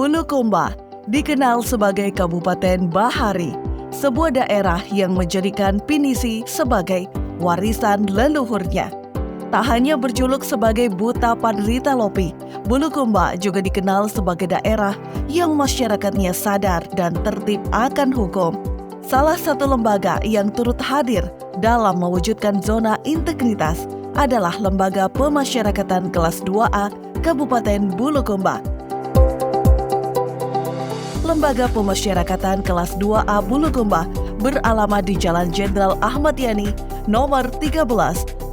Bulukumba dikenal sebagai Kabupaten Bahari, sebuah daerah yang menjadikan pinisi sebagai warisan leluhurnya. Tak hanya berjuluk sebagai Buta Panderita Lopi, Bulukumba juga dikenal sebagai daerah yang masyarakatnya sadar dan tertib akan hukum. Salah satu lembaga yang turut hadir dalam mewujudkan zona integritas adalah Lembaga Pemasyarakatan Kelas 2A Kabupaten Bulukumba. Lembaga Pemasyarakatan Kelas 2A Bulukumba beralamat di Jalan Jenderal Ahmad Yani, nomor 13,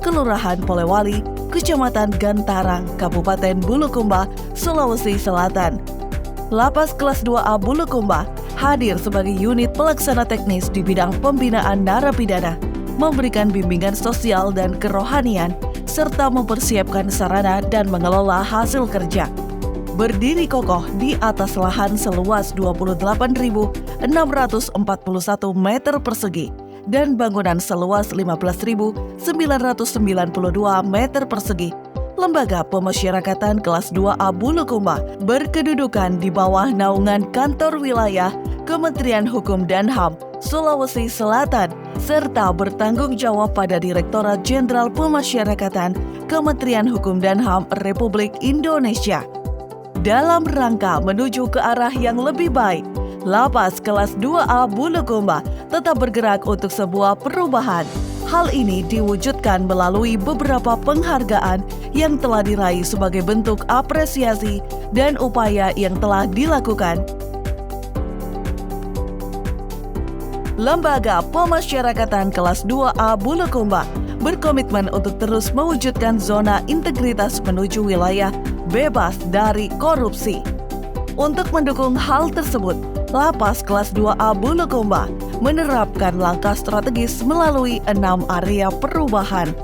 Kelurahan Polewali, Kecamatan Gantarang, Kabupaten Bulukumba, Sulawesi Selatan. Lapas Kelas 2A Bulukumba hadir sebagai unit pelaksana teknis di bidang pembinaan narapidana, memberikan bimbingan sosial dan kerohanian, serta mempersiapkan sarana dan mengelola hasil kerja. Berdiri kokoh di atas lahan seluas 28.641 meter persegi dan bangunan seluas 15.992 meter persegi, Lembaga Pemasyarakatan Kelas 2A Bulukumba berkedudukan di bawah naungan Kantor Wilayah Kementerian Hukum dan HAM Sulawesi Selatan serta bertanggung jawab pada Direktorat Jenderal Pemasyarakatan Kementerian Hukum dan HAM Republik Indonesia. Dalam rangka menuju ke arah yang lebih baik, Lapas Kelas 2A Bulukumba tetap bergerak untuk sebuah perubahan. Hal ini diwujudkan melalui beberapa penghargaan yang telah diraih sebagai bentuk apresiasi dan upaya yang telah dilakukan. Lembaga Pemasyarakatan Kelas 2A Bulukumba berkomitmen untuk terus mewujudkan zona integritas menuju wilayah bebas dari korupsi. Untuk mendukung hal tersebut, Lapas Kelas 2A Bulukumba menerapkan langkah strategis melalui 6 area perubahan.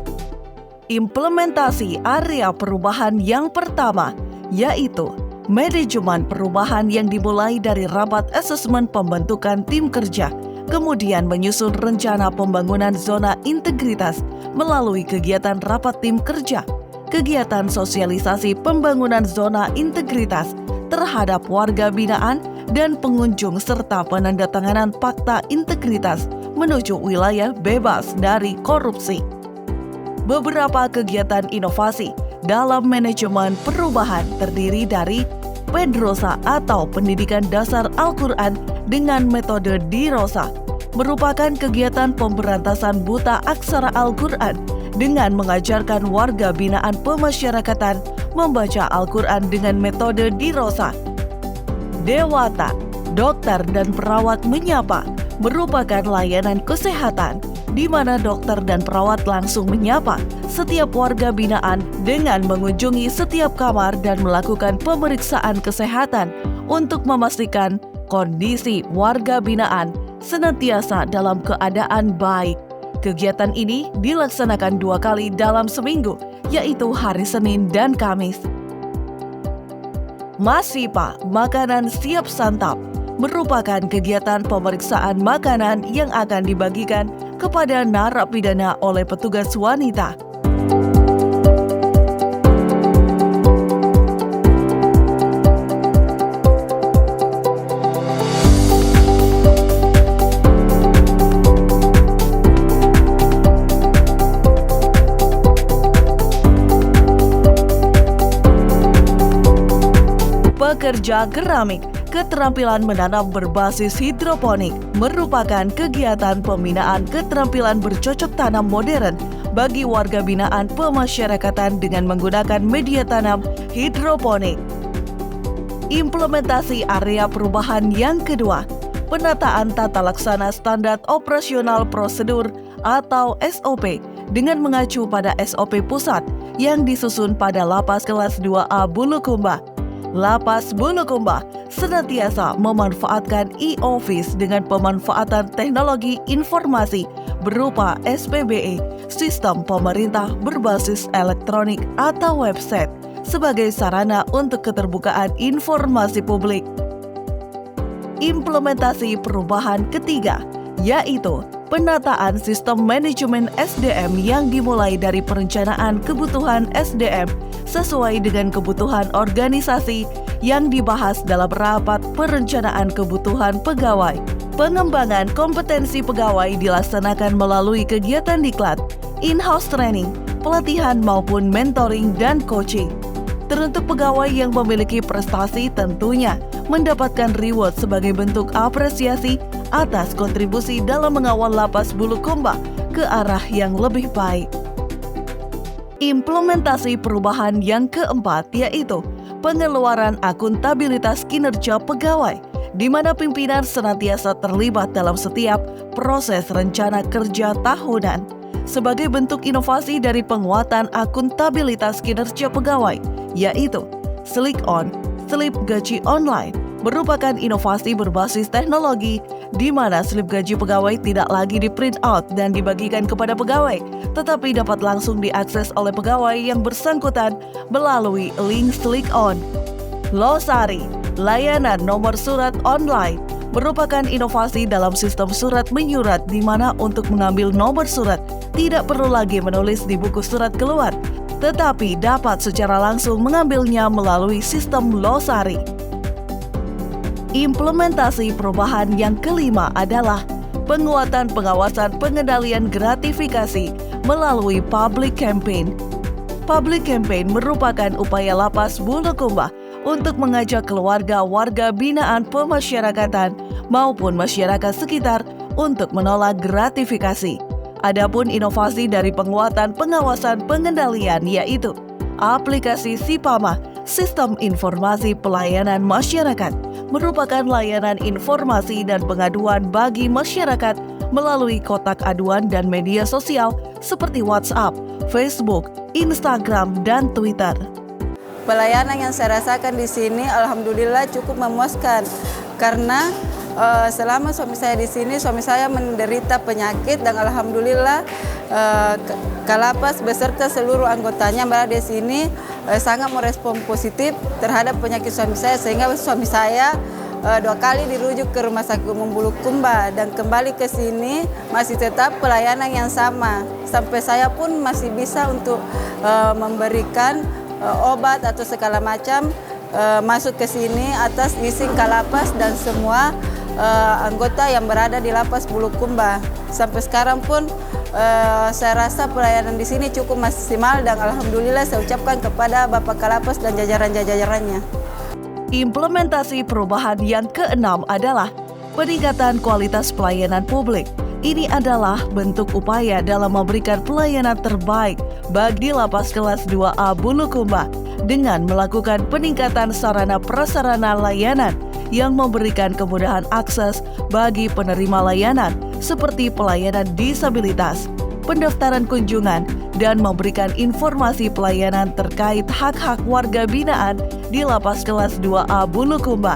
Implementasi area perubahan yang pertama yaitu manajemen perubahan yang dimulai dari rapat asesmen pembentukan tim kerja, kemudian menyusun rencana pembangunan zona integritas melalui kegiatan rapat tim kerja, kegiatan sosialisasi pembangunan zona integritas terhadap warga binaan dan pengunjung serta penandatanganan fakta integritas menuju wilayah bebas dari korupsi. Beberapa kegiatan inovasi dalam manajemen perubahan terdiri dari Pedrosa atau Pendidikan Dasar Al-Quran dengan metode Dirosa, merupakan kegiatan pemberantasan buta aksara Al-Quran dengan mengajarkan warga binaan pemasyarakatan membaca Al-Quran dengan metode Dirosa. Dewata, dokter dan perawat menyapa, merupakan layanan kesehatan di mana dokter dan perawat langsung menyapa setiap warga binaan dengan mengunjungi setiap kamar dan melakukan pemeriksaan kesehatan untuk memastikan kondisi warga binaan senantiasa dalam keadaan baik. Kegiatan ini dilaksanakan 2 kali dalam seminggu, yaitu hari Senin dan Kamis. Masipa, makanan siap santap, merupakan kegiatan pemeriksaan makanan yang akan dibagikan kepada narapidana oleh petugas wanita. Pekerja keramik, keterampilan menanam berbasis hidroponik merupakan kegiatan pembinaan keterampilan bercocok tanam modern bagi warga binaan pemasyarakatan dengan menggunakan media tanam hidroponik. Implementasi area perubahan yang kedua, penataan tata laksana standar operasional prosedur atau SOP dengan mengacu pada SOP pusat yang disusun pada Lapas Kelas 2A Bulukumba. Lapas Bulukumba senantiasa memanfaatkan e-office dengan pemanfaatan teknologi informasi berupa SPBE, sistem pemerintah berbasis elektronik atau website, sebagai sarana untuk keterbukaan informasi publik. Implementasi perubahan ketiga, yaitu penataan sistem manajemen SDM yang dimulai dari perencanaan kebutuhan SDM sesuai dengan kebutuhan organisasi yang dibahas dalam rapat perencanaan kebutuhan pegawai. Pengembangan kompetensi pegawai dilaksanakan melalui kegiatan diklat, in-house training, pelatihan maupun mentoring dan coaching. Teruntuk pegawai yang memiliki prestasi tentunya mendapatkan reward sebagai bentuk apresiasi atas kontribusi dalam mengawal Lapas Bulukumba ke arah yang lebih baik. Implementasi perubahan yang keempat yaitu pengeluaran akuntabilitas kinerja pegawai, di mana pimpinan senantiasa terlibat dalam setiap proses rencana kerja tahunan. Sebagai bentuk inovasi dari penguatan akuntabilitas kinerja pegawai, yaitu Slick-On, slip gaji online, merupakan inovasi berbasis teknologi di mana slip gaji pegawai tidak lagi di-print out dan dibagikan kepada pegawai, tetapi dapat langsung diakses oleh pegawai yang bersangkutan melalui link Slick-On. Losari, layanan nomor surat online, merupakan inovasi dalam sistem surat menyurat di mana untuk mengambil nomor surat tidak perlu lagi menulis di buku surat keluar, tetapi dapat secara langsung mengambilnya melalui sistem Losari. Implementasi perubahan yang kelima adalah penguatan pengawasan pengendalian gratifikasi melalui public campaign. Public campaign merupakan upaya Lapas Bulukumba untuk mengajak keluarga warga binaan pemasyarakatan maupun masyarakat sekitar untuk menolak gratifikasi. Adapun inovasi dari penguatan pengawasan pengendalian yaitu aplikasi Sipama, Sistem Informasi Pelayanan Masyarakat, merupakan layanan informasi dan pengaduan bagi masyarakat melalui kotak aduan dan media sosial seperti WhatsApp, Facebook, Instagram, dan Twitter. Pelayanan yang saya rasakan di sini alhamdulillah cukup memuaskan karena selama suami saya di sini, suami saya menderita penyakit dan alhamdulillah Kalapas beserta seluruh anggotanya berada di sini sangat merespon positif terhadap penyakit suami saya sehingga suami saya 2 kali dirujuk ke Rumah Sakit Umum Bulukumba dan kembali ke sini masih tetap pelayanan yang sama. Sampai saya pun masih bisa untuk memberikan obat atau segala macam masuk ke sini atas izin Kalapas dan semua anggota yang berada di Lapas Bulukumba. Sampai sekarang pun saya rasa pelayanan di sini cukup maksimal dan alhamdulillah saya ucapkan kepada Bapak Kalapas dan jajaran-jajarannya. Implementasi perubahan yang keenam adalah peningkatan kualitas pelayanan publik. Ini adalah bentuk upaya dalam memberikan pelayanan terbaik bagi Lapas kelas 2A Bulukumba dengan melakukan peningkatan sarana prasarana layanan yang memberikan kemudahan akses bagi penerima layanan seperti pelayanan disabilitas, pendaftaran kunjungan, dan memberikan informasi pelayanan terkait hak-hak warga binaan di Lapas kelas 2A Bulukumba.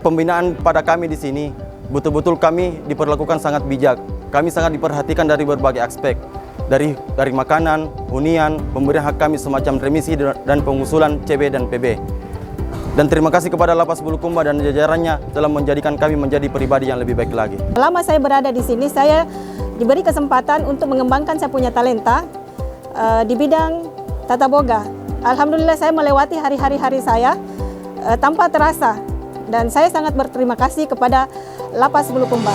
Pembinaan pada kami di sini, betul-betul kami diperlakukan sangat bijak. Kami sangat diperhatikan dari berbagai aspek. Dari makanan, hunian, pemberian hak kami semacam remisi dan pengusulan CB dan PB. Dan terima kasih kepada Lapas Bulukumba dan jajarannya telah menjadikan kami menjadi pribadi yang lebih baik lagi. Selama saya berada di sini, saya diberi kesempatan untuk mengembangkan saya punya talenta di bidang tata boga. Alhamdulillah saya melewati hari-hari saya tanpa terasa dan saya sangat berterima kasih kepada Lapas Bulukumba.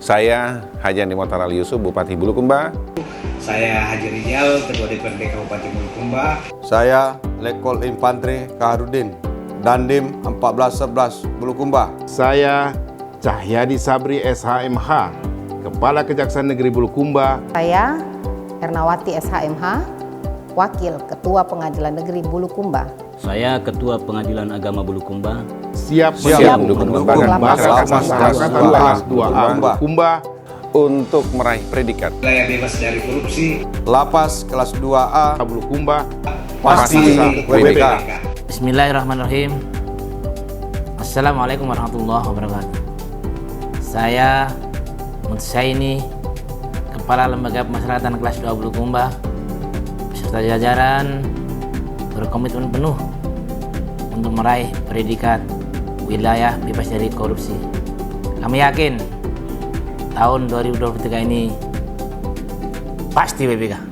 Saya Haji Andi Motaral Yusuf, Bupati Bulukumba. Saya Haji Rijal, Ketua DPRD Kabupaten Bulukumba. Saya Letkol Infantri Kaharudin, Dandim 1411 Bulukumba. Saya Cahyadi Sabri SHMH, Kepala Kejaksaan Negeri Bulukumba. Saya Ernawati SHMH, Wakil Ketua Pengadilan Negeri Bulukumba. Saya Ketua Pengadilan Agama Bulukumba. siap mendukung mengembangkan masyarakat masyarakat kelas 2A Bulukumba untuk meraih predikat Wilayah bebas dari korupsi. Lapas kelas 2A Bulukumba pasti WBK. Bismillahirrahmanirrahim. Assalamualaikum warahmatullahi wabarakatuh. Saya Mutsaini, Kepala Lembaga Pemasyarakatan kelas 2 Bulukumba, beserta jajaran berkomitmen penuh untuk meraih predikat wilayah bebas dari korupsi. Kami yakin tahun 2023 ini pasti WBK.